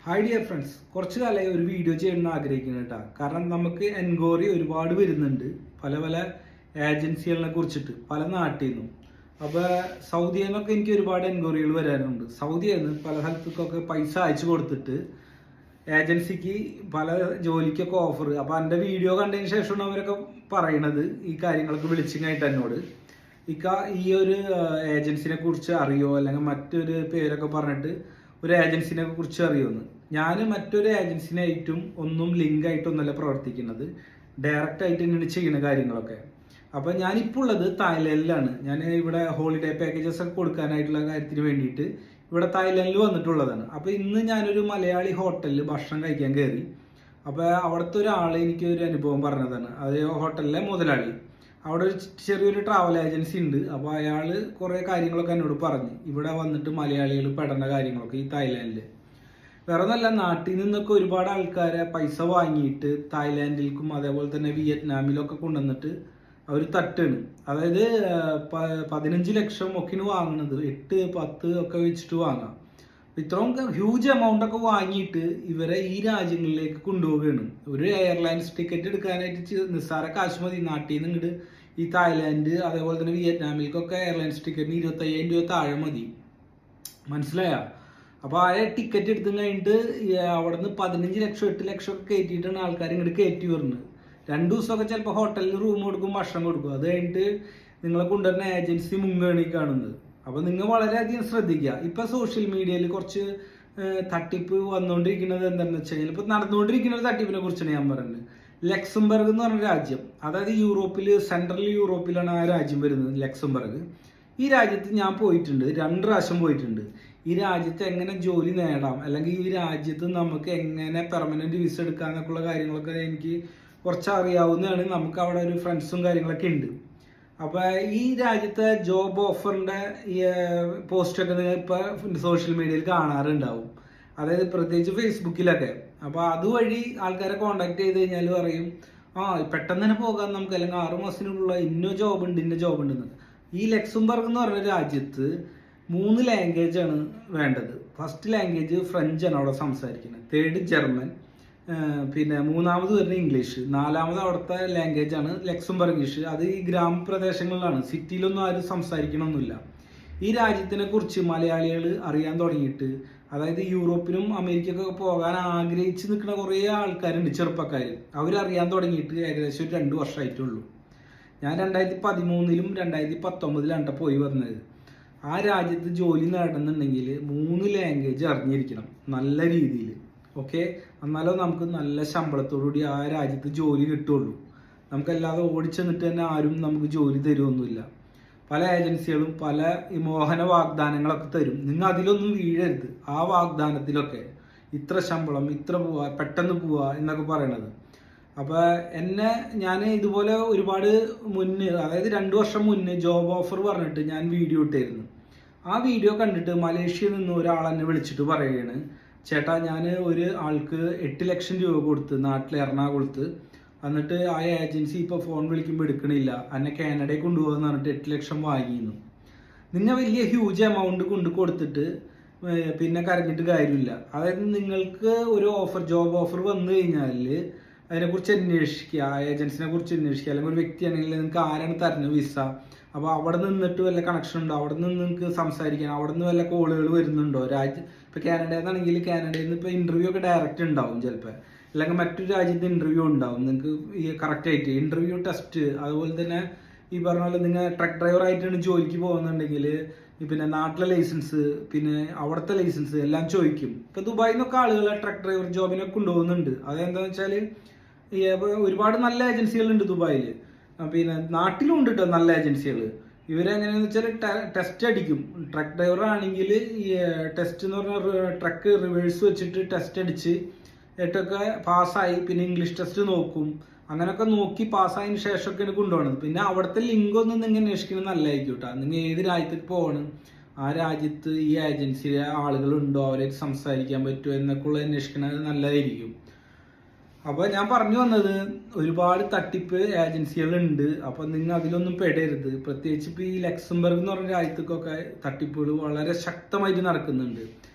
Hi dear friends, കുറച്ച് കാലമായി ഒരു വീഡിയോ ചെയ്യണമെന്ന് ആഗ്രഹിക്കുന്നു കേട്ടോ. കാരണം നമുക്ക് എൻക്വയറി ഒരുപാട് വരുന്നുണ്ട് പല പല ഏജൻസികളെ കുറിച്ചിട്ട് പല നാട്ടിൽ നിന്നും. അപ്പോൾ സൗദിയിൽ നിന്നൊക്കെ എനിക്ക് ഒരുപാട് എൻക്വയറികൾ വരാറുണ്ട്. സൗദിയിൽ നിന്ന് പല സ്ഥലത്തേക്കൊക്കെ പൈസ അയച്ചു കൊടുത്തിട്ട് ഏജൻസിക്ക് പല ജോലിക്കൊക്കെ ഓഫർ. അപ്പോൾ എൻ്റെ വീഡിയോ കണ്ടതിന് ശേഷമാണ് അവരൊക്കെ പറയണത് ഈ കാര്യങ്ങളൊക്കെ വിളിച്ചിങ്ങായിട്ട് എന്നോട്, ഈ ഒരു ഏജൻസിനെ കുറിച്ച് അറിയോ, അല്ലെങ്കിൽ മറ്റൊരു പേരൊക്കെ പറഞ്ഞിട്ട് ഒരു ഏജൻസിനെ കുറിച്ച് അറിയുമെന്ന്. ഞാൻ മറ്റൊരു ഏജൻസിനായിട്ടും ഒന്നും ലിങ്ക് ആയിട്ടൊന്നുമല്ല പ്രവർത്തിക്കുന്നത്, ഡയറക്റ്റ് ആയിട്ട് തന്നെയാണ് ചെയ്യുന്ന കാര്യങ്ങളൊക്കെ. അപ്പം ഞാനിപ്പോൾ ഉള്ളത് തായ്ലാൻഡിലാണ്. ഞാൻ ഇവിടെ ഹോളിഡേ പാക്കേജസ് ഒക്കെ കൊടുക്കാനായിട്ടുള്ള കാര്യത്തിന് വേണ്ടിയിട്ട് ഇവിടെ തായ്ലാൻഡിൽ വന്നിട്ടുള്ളതാണ്. അപ്പോൾ ഇന്ന് ഞാനൊരു മലയാളി ഹോട്ടലിൽ ഭക്ഷണം കഴിക്കാൻ കയറി. അപ്പോൾ അവിടുത്തെ ഒരാൾ എനിക്ക് ഒരു അനുഭവം പറഞ്ഞതാണ്. അത് ഹോട്ടലിലെ മുതലാളി. അവിടെ ഒരു ചെറിയൊരു ട്രാവൽ ഏജൻസി ഉണ്ട്. അപ്പോൾ അയാൾ കുറേ കാര്യങ്ങളൊക്കെ എന്നോട് പറഞ്ഞു, ഇവിടെ വന്നിട്ട് മലയാളികൾ പെടേണ്ട കാര്യങ്ങളൊക്കെ ഈ തായ്ലാൻഡിൽ. വേറെ ഒന്നല്ല, നാട്ടിൽ നിന്നൊക്കെ ഒരുപാട് ആൾക്കാരെ പൈസ വാങ്ങിയിട്ട് തായ്ലാൻഡിലേക്കും അതേപോലെ തന്നെ വിയറ്റ്നാമിലൊക്കെ കൊണ്ടുവന്നിട്ട് അവർ തട്ടാണ്. അതായത് 15 ലക്ഷം ഒക്കെയാണ് വാങ്ങുന്നത്, 8, 10 ഒക്കെ വെച്ചിട്ട് വാങ്ങാം. ഇത്രയും ഹ്യൂജ് എമൗണ്ട് ഒക്കെ വാങ്ങിയിട്ട് ഇവരെ ഈ രാജ്യങ്ങളിലേക്ക് കൊണ്ടുപോവുകയാണ്. ഒരു എയർലൈൻസ് ടിക്കറ്റ് എടുക്കാനായിട്ട് നിസ്സാര കാശ് മതി. നാട്ടിൽ നിന്ന് ഇങ്ങോട്ട് ഈ തായ്ലാൻഡ് അതേപോലെ തന്നെ വിയറ്റ്നാമിലേക്കൊക്കെ എയർലൈൻസ് ടിക്കറ്റിന് 25,000 രൂപ താഴെ മതി. മനസ്സിലായ? അപ്പോൾ ആ ടിക്കറ്റ് എടുത്തു കഴിഞ്ഞിട്ട് അവിടെ നിന്ന് 15 ലക്ഷം 8 ലക്ഷം ഒക്കെ കയറ്റിയിട്ടാണ് ആൾക്കാർ ഇങ്ങോട്ട് കയറ്റി വരുന്നത്. 2 ദിവസമൊക്കെ ചിലപ്പോൾ ഹോട്ടലിൽ റൂം കൊടുക്കും, ഭക്ഷണം കൊടുക്കും. അത് കഴിഞ്ഞിട്ട് നിങ്ങളെ കൊണ്ടുവരുന്ന ഏജൻസി മുങ്ങാണ് ഈ കാണുന്നത്. അപ്പോൾ നിങ്ങൾ വളരെയധികം ശ്രദ്ധിക്കുക. ഇപ്പം സോഷ്യൽ മീഡിയയിൽ കുറച്ച് തട്ടിപ്പ് വന്നുകൊണ്ടിരിക്കുന്നത് എന്താണെന്ന് വെച്ച് കഴിഞ്ഞാൽ, ഇപ്പോൾ നടന്നുകൊണ്ടിരിക്കുന്ന ഒരു തട്ടിപ്പിനെ കുറിച്ചാണ് ഞാൻ പറയുന്നത്. ലക്സംബർഗ് എന്ന് പറഞ്ഞ രാജ്യം, അതായത് യൂറോപ്പിൽ, സെൻട്രൽ യൂറോപ്പിലാണ് ആ രാജ്യം വരുന്നത്, ലക്സംബർഗ്. ഈ രാജ്യത്ത് ഞാൻ പോയിട്ടുണ്ട്, 2 പ്രാവശ്യം പോയിട്ടുണ്ട്. ഈ രാജ്യത്ത് എങ്ങനെ ജോലി നേടാം, അല്ലെങ്കിൽ ഈ രാജ്യത്ത് നമുക്ക് എങ്ങനെ പെർമനന്റ് വിസ എടുക്കാം എന്നൊക്കെയുള്ള കാര്യങ്ങളൊക്കെ എനിക്ക് കുറച്ച് അറിയാവുന്നതാണ്. നമുക്ക് അവിടെ ഒരു ഫ്രണ്ട്സും കാര്യങ്ങളൊക്കെ ഉണ്ട്. അപ്പോൾ ഈ രാജ്യത്തെ ജോബ് ഓഫറിൻ്റെ ഈ പോസ്റ്റൊക്കെ നിങ്ങൾ ഇപ്പോൾ സോഷ്യൽ മീഡിയയിൽ കാണാറുണ്ടാവും, അതായത് പ്രത്യേകിച്ച് ഫേസ്ബുക്കിലൊക്കെ. അപ്പോൾ അതുവഴി ആൾക്കാരെ കോണ്ടാക്ട് ചെയ്ത് കഴിഞ്ഞാൽ പറയും, പെട്ടെന്ന് തന്നെ പോകാൻ നമുക്ക്, അല്ലെങ്കിൽ 6 മാസത്തിനുള്ള ഇന്ന ജോബ് ഉണ്ടെന്ന്. ഈ ലക്സംബർഗ് എന്ന് പറഞ്ഞ രാജ്യത്ത് 3 ലാംഗ്വേജാണ് വേണ്ടത്. ഫസ്റ്റ് ലാംഗ്വേജ് ഫ്രഞ്ചാണ് അവിടെ സംസാരിക്കുന്നത്, 3rd ജർമ്മൻ, പിന്നെ 3ാമത് വരുന്ന ഇംഗ്ലീഷ്, 4ാമത് അവിടുത്തെ ലാംഗ്വേജാണ് ലക്സംബർഗീഷ്. അത് ഈ ഗ്രാമപ്രദേശങ്ങളിലാണ്, സിറ്റിയിലൊന്നും ആരും സംസാരിക്കണമൊന്നുമില്ല. ഈ രാജ്യത്തിനെ കുറിച്ച് മലയാളികൾ അറിയാൻ തുടങ്ങിയിട്ട്, അതായത് യൂറോപ്പിനും അമേരിക്കക്കൊക്കെ പോകാൻ ആഗ്രഹിച്ച് നിൽക്കുന്ന കുറേ ആൾക്കാരുണ്ട്, ചെറുപ്പക്കാർ. അവരറിയാൻ തുടങ്ങിയിട്ട് ഏകദേശം ഒരു 2 വർഷമായിട്ടുള്ളൂ. ഞാൻ 2013-ലും 2019-ലാണ് പോയി വന്നത്. ആ രാജ്യത്ത് ജോലി നേടണമെന്നുണ്ടെങ്കിൽ 3 ലാംഗ്വേജ് അറിഞ്ഞിരിക്കണം നല്ല രീതിയിൽ. ഓക്കെ, എന്നാലോ നമുക്ക് നല്ല ശമ്പളത്തോടുകൂടി ആ രാജ്യത്ത് ജോലി കിട്ടുള്ളൂ. നമുക്കല്ലാതെ ഓടിച്ചെന്നിട്ട് തന്നെ ആരും നമുക്ക് ജോലി തരുമൊന്നുമില്ല. പല ഏജൻസികളും പല മോഹന വാഗ്ദാനങ്ങളൊക്കെ തരും. നിങ്ങൾ അതിലൊന്നും വീഴരുത്. ആ വാഗ്ദാനത്തിലൊക്കെ ഇത്ര ശമ്പളം, ഇത്ര പോവാ, പെട്ടെന്ന് പോവാ എന്നൊക്കെ പറയണത്. അപ്പോൾ ഞാൻ ഇതുപോലെ ഒരുപാട് മുന്നേ, അതായത് 2 വർഷം മുന്നേ ജോബ് ഓഫർ പറഞ്ഞിട്ട് ഞാൻ വീഡിയോ ഇട്ടായിരുന്നു. ആ വീഡിയോ കണ്ടിട്ട് മലേഷ്യയിൽ നിന്ന് ഒരാൾ എന്നെ വിളിച്ചിട്ട് പറയുകയാണ്, ചേട്ടാ, ഞാൻ ഒരു ആൾക്ക് 8 ലക്ഷം രൂപ കൊടുത്ത്, നാട്ടിൽ എറണാകുളത്ത്. എന്നിട്ട് ആ ഏജൻസി ഇപ്പോൾ ഫോൺ വിളിക്കുമ്പോൾ എടുക്കണില്ല, എന്നെ കാനഡയിൽ കൊണ്ടുപോകാന്ന് പറഞ്ഞിട്ട് 8 ലക്ഷം വാങ്ങിയിരുന്നു. നിങ്ങൾ വലിയ ഹ്യൂജ് എമൗണ്ട് കൊടുത്തിട്ട് പിന്നെ കരഞ്ഞിട്ട് കാര്യമില്ല. അതായത് നിങ്ങൾക്ക് ഒരു ജോബ് ഓഫർ വന്നു കഴിഞ്ഞാൽ അതിനെക്കുറിച്ച് അന്വേഷിക്കുക, ആ ഏജൻസിനെ കുറിച്ച് അന്വേഷിക്കുക. അല്ലെങ്കിൽ ഒരു വ്യക്തിയാണെങ്കിൽ നിങ്ങൾക്ക് ആരാണ് തരുന്നത് വിസ, അപ്പോൾ അവിടെ നിന്നിട്ട് വല്ല കണക്ഷൻ ഉണ്ടോ, അവിടെ നിന്ന് നിങ്ങൾക്ക് സംസാരിക്കാൻ, അവിടെ നിന്ന് വല്ല കോളുകൾ വരുന്നുണ്ടോ. ഇപ്പോൾ കാനഡയിൽ നിന്നാണെങ്കിൽ കാനഡയിൽ നിന്ന് ഇപ്പോൾ ഇൻ്റർവ്യൂ ഒക്കെ ഡയറക്റ്റ് ഉണ്ടാവും ചിലപ്പോൾ, അല്ലെങ്കിൽ മറ്റൊരു രാജ്യത്ത് ഇൻ്റർവ്യൂ ഉണ്ടാവും. നിങ്ങൾക്ക് ഈ കറക്റ്റായിട്ട് ഇൻ്റർവ്യൂ ടെസ്റ്റ്, അതുപോലെ തന്നെ ഈ പറഞ്ഞ പോലെ നിങ്ങൾ ട്രക്ക് ഡ്രൈവറായിട്ടാണ് ജോലിക്ക് പോകുന്നുണ്ടെങ്കിൽ പിന്നെ നാട്ടിലെ ലൈസൻസ്, പിന്നെ അവിടുത്തെ ലൈസൻസ് എല്ലാം ചോദിക്കും. ഇപ്പോൾ ദുബായിൽ നിന്നൊക്കെ ആളുകളെ ട്രക്ക് ഡ്രൈവർ ജോബിനൊക്കെ കൊണ്ടുപോകുന്നുണ്ട്. അതെന്താണെന്ന് വെച്ചാൽ ഒരുപാട് നല്ല ഏജൻസികളുണ്ട് ദുബായിൽ. പിന്നെ നാട്ടിലും ഉണ്ട് കേട്ടോ നല്ല ഏജൻസികൾ. ഇവരെങ്ങനെയാണെന്ന് വെച്ചാൽ ടെസ്റ്റ് അടിക്കും. ട്രക്ക് ഡ്രൈവർ ആണെങ്കിൽ ഈ ടെസ്റ്റ് എന്ന് പറഞ്ഞാൽ ട്രക്ക് റിവേഴ്സ് വെച്ചിട്ട് ടെസ്റ്റ് അടിച്ച് ഏറ്റൊക്കെ പാസ്സായി, പിന്നെ ഇംഗ്ലീഷ് ടെസ്റ്റ് നോക്കും. അങ്ങനെയൊക്കെ നോക്കി പാസ്സായതിന് ശേഷമൊക്കെയാണ് കൊണ്ടുപോകുന്നത്. പിന്നെ അവിടുത്തെ ലിങ്കൊന്നും നിങ്ങൾ അന്വേഷിക്കുന്നത് നല്ലതായിരിക്കും കേട്ടോ. നിങ്ങൾ ഏത് രാജ്യത്തേക്ക് പോകണം, ആ രാജ്യത്ത് ഈ ഏജൻസിയിലെ ആളുകളുണ്ടോ, അവരെ സംസാരിക്കാൻ പറ്റുമോ എന്നൊക്കെ ഉള്ള അന്വേഷിക്കുന്നത് നല്ലതായിരിക്കും. അപ്പോൾ ഞാൻ പറഞ്ഞു വന്നത്, ഒരുപാട് തട്ടിപ്പ് ഏജൻസികളുണ്ട്. അപ്പോൾ നിങ്ങൾ അതിലൊന്നും പെടരുത്. പ്രത്യേകിച്ച് ഇപ്പോൾ ഈ ലക്സംബർഗ് എന്ന് പറഞ്ഞ രാജ്യത്തേക്കൊക്കെ തട്ടിപ്പുകൾ വളരെ ശക്തമായിട്ട് നടക്കുന്നുണ്ട്.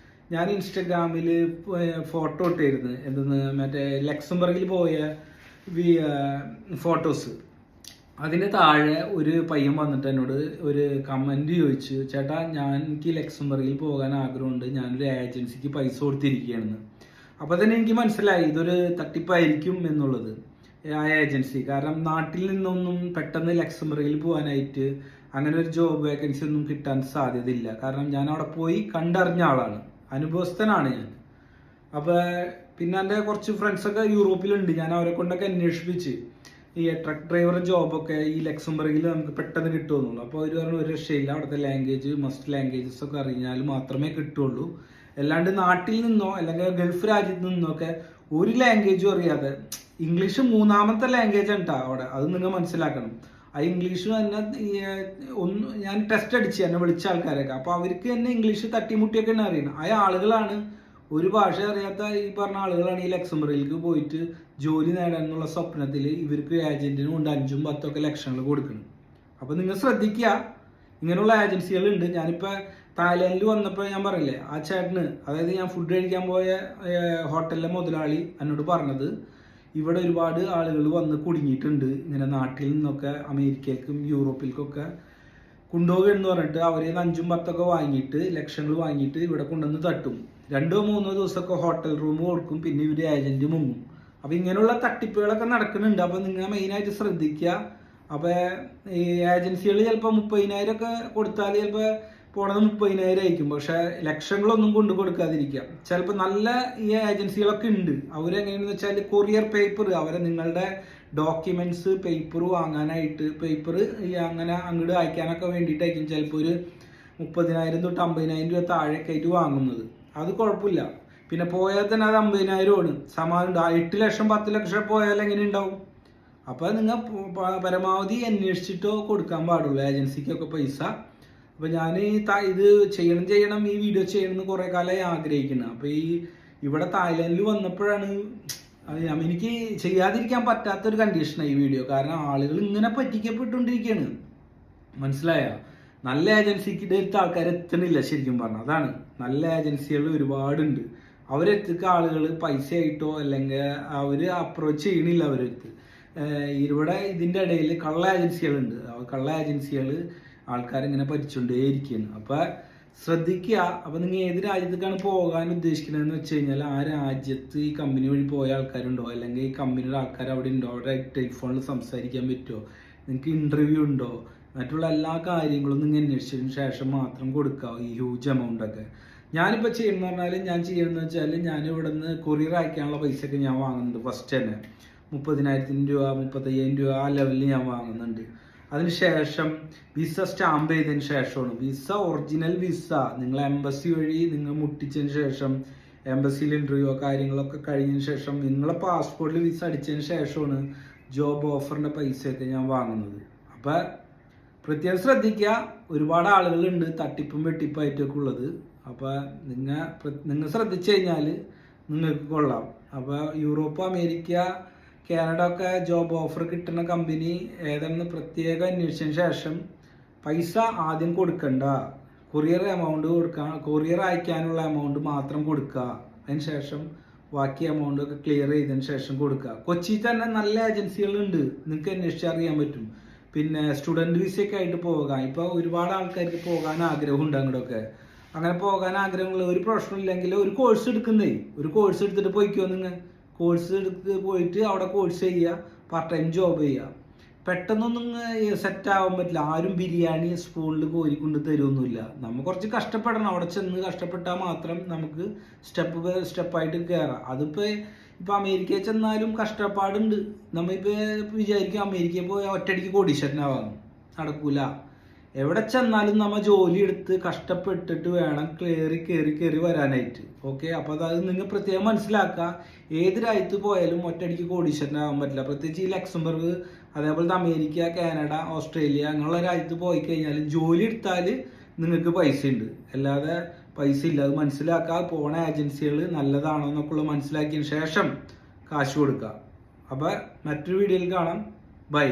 ഞാൻ ഇൻസ്റ്റഗ്രാമിൽ ഫോട്ടോ ഇട്ടായിരുന്നു എന്തെന്ന് മറ്റേ ലക്സംബർഗിൽ പോയ ഫോട്ടോസ്. അതിന് താഴെ ഒരു പയ്യൻ വന്നിട്ട് എന്നോട് ഒരു കമൻറ്റ് ചോദിച്ചു, ചേട്ടാ എനിക്ക് ലക്സംബർഗിൽ പോകാൻ ആഗ്രഹമുണ്ട്, ഞാനൊരു ഏജൻസിക്ക് പൈസ കൊടുത്തിരിക്കുകയാണെന്ന്. അപ്പോൾ തന്നെ എനിക്ക് മനസ്സിലായി ഇതൊരു തട്ടിപ്പായിരിക്കും എന്നുള്ളത്, ആ ഏജൻസി. കാരണം നാട്ടിൽ നിന്നൊന്നും പെട്ടെന്ന് ലക്സംബർഗിൽ പോകാനായിട്ട് അങ്ങനെ ഒരു ജോബ് വേക്കൻസി ഒന്നും കിട്ടാൻ സാധ്യതയില്ല. കാരണം ഞാൻ അവിടെ പോയി കണ്ടറിഞ്ഞ ആളാണ്, അനുഭവസ്ഥനാണ് ഞാൻ. അപ്പോൾ പിന്നെ എൻ്റെ കുറച്ച് ഫ്രണ്ട്സൊക്കെ യൂറോപ്പിലുണ്ട്, ഞാൻ അവരെ കൊണ്ടൊക്കെ അന്വേഷിപ്പിച്ച് ഈ ട്രക്ക് ഡ്രൈവർ ജോബൊക്കെ ഈ ലക്സംബർഗിൽ നമുക്ക് പെട്ടെന്ന് കിട്ടുമെന്നുള്ളൂ. അപ്പോൾ അവർ പറഞ്ഞു ഒരു രക്ഷയില്ല, അവിടുത്തെ ലാംഗ്വേജ് മസ്റ്റ് ലാംഗ്വേജസ് ഒക്കെ അറിഞ്ഞാൽ മാത്രമേ കിട്ടുള്ളൂ, അല്ലാണ്ട് നാട്ടിൽ നിന്നോ അല്ലെങ്കിൽ ഗൾഫ് രാജ്യത്ത് നിന്നോ ഒക്കെ ഒരു ലാംഗ്വേജും അറിയാതെ, ഇംഗ്ലീഷ് മൂന്നാമത്തെ ലാംഗ്വേജ് ആണ് അവിടെ, അത് നിങ്ങൾ മനസ്സിലാക്കണം. ആ ഇംഗ്ലീഷ് തന്നെ ഞാൻ ടെസ്റ്റ് അടിച്ച് എന്നെ വിളിച്ച ആൾക്കാരൊക്കെ, അപ്പോൾ അവർക്ക് തന്നെ ഇംഗ്ലീഷ് തട്ടിമുട്ടിയൊക്കെ തന്നെ അറിയണം. ആ ആളുകളാണ്, ഒരു ഭാഷ അറിയാത്ത ഈ പറഞ്ഞ ആളുകളാണ് ഈ ലക്സംബർഗിലേക്ക് പോയിട്ട് ജോലി നേടാനുള്ള സ്വപ്നത്തിൽ ഇവർക്ക് ഏജന്റിന് കൊണ്ട് 5-10 ലക്ഷങ്ങൾ കൊടുക്കണം. അപ്പോൾ നിങ്ങൾ ശ്രദ്ധിക്കുക, ഇങ്ങനെയുള്ള ഏജൻസികളുണ്ട്. ഞാനിപ്പോൾ തായ്ലാൻഡിൽ വന്നപ്പോൾ ഞാൻ പറയില്ലേ, ആ ചേട്ടന്, അതായത് ഞാൻ ഫുഡ് കഴിക്കാൻ പോയ ഹോട്ടലിലെ മുതലാളി എന്നോട് പറഞ്ഞത്, ഇവിടെ ഒരുപാട് ആളുകൾ വന്ന് കുടുങ്ങിയിട്ടുണ്ട്, ഇങ്ങനെ നാട്ടിൽ നിന്നൊക്കെ അമേരിക്കയ്ക്കും യൂറോപ്പിലേക്കൊക്കെ കൊണ്ടുപോകുക എന്ന് പറഞ്ഞിട്ട് അവരെ 5-10 വാങ്ങിയിട്ട് ലക്ഷങ്ങൾ വാങ്ങിയിട്ട് ഇവിടെ കൊണ്ടുവന്ന് തട്ടും. 2-3 ദിവസമൊക്കെ ഹോട്ടൽ റൂം കൊടുക്കും, പിന്നെ ഇവർ ഏജന്റ് മുങ്ങും. അപ്പോൾ ഇങ്ങനെയുള്ള തട്ടിപ്പുകളൊക്കെ നടക്കുന്നുണ്ട്. അപ്പോൾ നിങ്ങൾ മെയിനായിട്ട് ശ്രദ്ധിക്കുക. അപ്പോൾ ഈ ഏജൻസികൾ ചിലപ്പോൾ 30,000 ഒക്കെ കൊടുത്താൽ ചിലപ്പോൾ പോണത് 30,000 ആയിരിക്കും, പക്ഷെ ലക്ഷങ്ങളൊന്നും കൊണ്ടു കൊടുക്കാതിരിക്കാം. ചിലപ്പോൾ നല്ല ഈ ഏജൻസികളൊക്കെ ഉണ്ട്, അവരെങ്ങനെയാണെന്ന് വെച്ചാൽ കൊറിയർ പേപ്പർ, അവരെ നിങ്ങളുടെ ഡോക്യുമെന്റ്സ് പേപ്പർ വാങ്ങാനായിട്ട്, പേപ്പർ അങ്ങനെ അങ്ങോട്ട് അയക്കാനൊക്കെ വേണ്ടിയിട്ടായിരിക്കും ചിലപ്പോൾ ഒരു 30,000 തൊട്ട് 50,000 രൂപ താഴേക്ക് ആയിട്ട് വാങ്ങുന്നത്. അത് കുഴപ്പമില്ല. പിന്നെ പോയാൽ തന്നെ അത് 50,000 ആണ്. സമാനം 8 ലക്ഷം 10 ലക്ഷം പോയാൽ എങ്ങനെ ഉണ്ടാവും? അപ്പോൾ നിങ്ങൾ പരമാവധി അന്വേഷിച്ചിട്ടോ കൊടുക്കാൻ പാടുള്ളൂ ഏജൻസിക്കൊക്കെ പൈസ. അപ്പോൾ ഞാൻ ഇത് ചെയ്യണം ഈ വീഡിയോ ചെയ്യണം എന്ന് കുറേ കാലമായി ആഗ്രഹിക്കുന്നത്. അപ്പോൾ ഇവിടെ തായ്ലാൻഡിൽ വന്നപ്പോഴാണ് എനിക്ക് ചെയ്യാതിരിക്കാൻ പറ്റാത്തൊരു കണ്ടീഷനാണ് ഈ വീഡിയോ. കാരണം ആളുകൾ ഇങ്ങനെ പറ്റിക്കപ്പെട്ടുകൊണ്ടിരിക്കുകയാണ്, മനസ്സിലായ? നല്ല ഏജൻസിക്ക് എടുത്ത ആൾക്കാർ എത്തണില്ല ശരിക്കും പറഞ്ഞാൽ. അതാണ്, നല്ല ഏജൻസികൾ ഒരുപാടുണ്ട്, അവരെത്തിക്ക ആളുകൾ പൈസ ആയിട്ടോ അല്ലെങ്കിൽ അവർ അപ്രോച്ച് ചെയ്യണില്ല അവരെടുത്ത്. ഇവിടെ ഇതിൻ്റെ ഇടയിൽ കള്ള ഏജൻസികളുണ്ട്, കള്ള ഏജൻസികൾ ആൾക്കാരിങ്ങനെ പറ്റിച്ചുകൊണ്ടേയിരിക്കുകയാണ്. അപ്പോൾ ശ്രദ്ധിക്കുക. അപ്പോൾ നിങ്ങൾ ഏത് രാജ്യത്തേക്കാണ് പോകാൻ ഉദ്ദേശിക്കുന്നതെന്ന് വെച്ച് കഴിഞ്ഞാൽ, ആ രാജ്യത്ത് ഈ കമ്പനി വഴി പോയ ആൾക്കാരുണ്ടോ, അല്ലെങ്കിൽ ഈ കമ്പനിയുടെ ആൾക്കാർ അവിടെ ഉണ്ടോ, അവിടെ ടെലിഫോണിൽ സംസാരിക്കാൻ പറ്റുമോ, നിങ്ങൾക്ക് ഇൻ്റർവ്യൂ ഉണ്ടോ, മറ്റുള്ള എല്ലാ കാര്യങ്ങളും നിങ്ങൾ അന്വേഷിച്ചതിന് ശേഷം മാത്രം കൊടുക്കുക ഈ ഹ്യൂജ് എമൗണ്ടൊക്കെ. ഞാനിപ്പോൾ ചെയ്യുന്നത് പറഞ്ഞാൽ, ഞാൻ ചെയ്യുന്നത് വെച്ചാൽ, ഞാൻ ഇവിടെ നിന്ന് കൊറിയർ അയക്കാനുള്ള പൈസയൊക്കെ ഞാൻ വാങ്ങുന്നുണ്ട്. ഫസ്റ്റ് തന്നെ 30,000 രൂപ 35,000 രൂപ ആ ലെവലിൽ ഞാൻ വാങ്ങുന്നുണ്ട്. അതിനുശേഷം വിസ സ്റ്റാമ്പ് ചെയ്തതിന് ശേഷമാണ്, വിസ ഒറിജിനൽ വിസ നിങ്ങൾ എംബസി വഴി നിങ്ങൾ മുട്ടിച്ചതിന് ശേഷം, എംബസിയിൽ ഇൻ്റർവ്യൂ കാര്യങ്ങളൊക്കെ കഴിഞ്ഞതിന് ശേഷം, നിങ്ങളെ പാസ്പോർട്ടിൽ വിസ അടിച്ചതിന് ശേഷമാണ് ജോബ് ഓഫറിൻ്റെ പൈസയൊക്കെ ഞാൻ വാങ്ങുന്നത്. അപ്പോൾ പ്രത്യേകം ശ്രദ്ധിക്കുക, ഒരുപാട് ആളുകളുണ്ട് തട്ടിപ്പും വെട്ടിപ്പായിട്ടൊക്കെ ഉള്ളത്. അപ്പോൾ നിങ്ങൾ ശ്രദ്ധിച്ചു കഴിഞ്ഞാൽ നിങ്ങൾക്ക് കൊള്ളാം. അപ്പോൾ യൂറോപ്പ്, അമേരിക്ക, കാനഡ ഒക്കെ ജോബ് ഓഫർ കിട്ടുന്ന കമ്പനി ഏതാണെന്ന് പ്രത്യേകം അന്വേഷിച്ചതിന് ശേഷം പൈസ ആദ്യം കൊടുക്കണ്ട, കൊറിയർ എമൗണ്ട് കൊടുക്കുക, കൊറിയർ അയക്കാനുള്ള എമൗണ്ട് മാത്രം കൊടുക്കുക. അതിന് ശേഷം ബാക്കി എമൗണ്ട് ഒക്കെ ക്ലിയർ ചെയ്തതിന് ശേഷം കൊടുക്കുക. കൊച്ചിയിൽ തന്നെ നല്ല ഏജൻസികളുണ്ട്, നിങ്ങൾക്ക് അന്വേഷിച്ചറിയാൻ പറ്റും. പിന്നെ സ്റ്റുഡൻറ്റ് വിസയൊക്കെ ആയിട്ട് പോകാം. ഇപ്പോൾ ഒരുപാട് ആൾക്കാർക്ക് പോകാൻ ആഗ്രഹമുണ്ട് അങ്ങോട്ടൊക്കെ. അങ്ങനെ പോകാൻ ആഗ്രഹമുള്ള ഒരു പ്രശ്നമില്ലെങ്കിൽ ഒരു കോഴ്സ് എടുക്കുന്നേ, ഒരു കോഴ്സ് എടുത്തിട്ട് പോയിക്കോ. നിങ്ങൾ കോഴ്സ് എടുത്ത് പോയിട്ട് അവിടെ കോഴ്സ് ചെയ്യുക, പാർട്ട് ടൈം ജോബ് ചെയ്യുക. പെട്ടെന്നൊന്നും സെറ്റ് ആവാൻ പറ്റില്ല. ആരും ബിരിയാണി സ്പൂണിൽ കോരിക്കൊണ്ട് തരുമൊന്നുമില്ല. നമ്മൾ കുറച്ച് കഷ്ടപ്പെടണം. അവിടെ ചെന്ന് കഷ്ടപ്പെട്ടാൽ മാത്രം നമുക്ക് സ്റ്റെപ്പായിട്ട് കയറാം. ഇപ്പോൾ അമേരിക്കയിൽ ചെന്നാലും കഷ്ടപ്പാടുണ്ട്. നമ്മളിപ്പോൾ വിചാരിക്കും അമേരിക്കയിൽ പോയാൽ ഒറ്റയടിക്ക് കോടീശ്വരനാവാം, നടക്കൂല. എവിടെ ചെന്നാലും നമ്മൾ ജോലി എടുത്ത് കഷ്ടപ്പെട്ടിട്ട് വേണം കയറി വരാനായിട്ട്. ഓക്കെ, അപ്പോൾ അത് നിങ്ങൾ പ്രത്യേകം മനസ്സിലാക്കുക. ഏത് രാജ്യത്ത് പോയാലും ഒറ്റയടിക്ക് കോടീശ്വരനാവാൻ പറ്റില്ല. പ്രത്യേകിച്ച് ഈ ലക്സംബർഗ്, അതേപോലത്തെ അമേരിക്ക, കാനഡ, ഓസ്ട്രേലിയ അങ്ങനെയുള്ള രാജ്യത്ത് പോയി കഴിഞ്ഞാൽ ജോലി എടുത്താൽ നിങ്ങൾക്ക് പൈസ ഉണ്ട്, അല്ലാതെ പൈസ ഇല്ല. അത് മനസ്സിലാക്കുക. പോണ ഏജൻസികൾ നല്ലതാണോ എന്നൊക്കെ മനസ്സിലാക്കിയതിന് ശേഷം കാശ് കൊടുക്കുക. അപ്പോൾ മറ്റൊരു വീഡിയോയിൽ കാണാം. ബൈ.